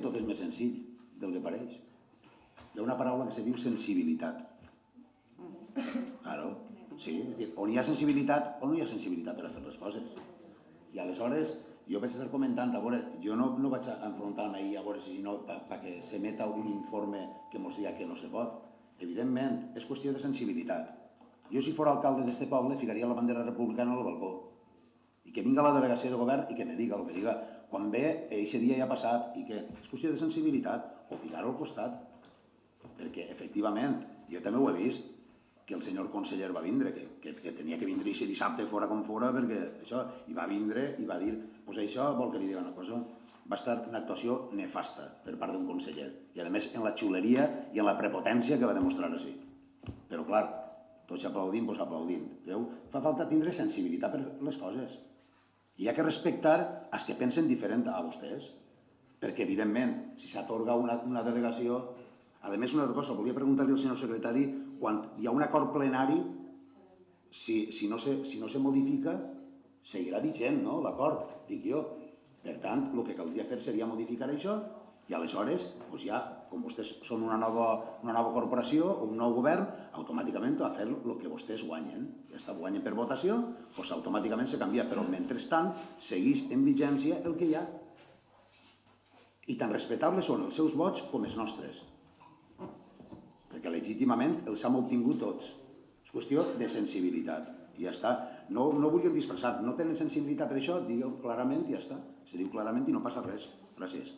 Tot és més senzill del que pareix. Hi ha una paraula que se diu sensibilitat. Claro, sí, és dir, on hi ha sensibilitat o no hi ha sensibilitat per a fer les coses. I aleshores, jo vaig estar comentant, a veure, jo no vaig enfrontar-me ahir a veure si no, perquè s'emeta un informe que ens diga que no se pot. Evidentment, és qüestió de sensibilitat. Jo, si fos alcalde d'aquest poble, ficaria la bandera republicana al balcó. I que vinga la delegació de govern i que me diga el que diga. Quan ve, aquest dia ja ha passat, i que és qüestió de sensibilitat, o ficar-ho al costat. Perquè, efectivament, jo també ho he vist, que el senyor conseller va vindre, que tenia que vindre aquest dissabte fora com fora, perquè això, i va vindre i va dir, doncs això vol que li digui una cosa, va estar una actuació nefasta per part d'un conseller, i a més en la xuleria i en la prepotència que va demostrar així. Però clar, tots aplaudint, doncs aplaudint. Veu? Fa falta tindre sensibilitat per les coses. I hi ha que respectar els que pensen diferent a vostès, perquè evidentment, si s'atorga una delegació. A més, una altra cosa, volia preguntar-li al senyor secretari, quan hi ha un acord plenari, si no se modifica, seguirà vigent, no?, l'acord, dic jo. Per tant, el que caldria fer seria modificar això i aleshores, ja, com vostès són una nova corporació o un nou govern, automàticament a fer el que vostès guanyen. Ja està, guanyen per votació, doncs automàticament se canvia, però mentrestant segueix en vigència el que hi ha. I tan respectables són els seus vots com els nostres. Perquè legítimament els hem obtingut tots. És qüestió de sensibilitat. I ja està. No vulguin disfressar. No tenen sensibilitat per això, digueu clarament i ja està. Se diu clarament i no passa res. Gràcies.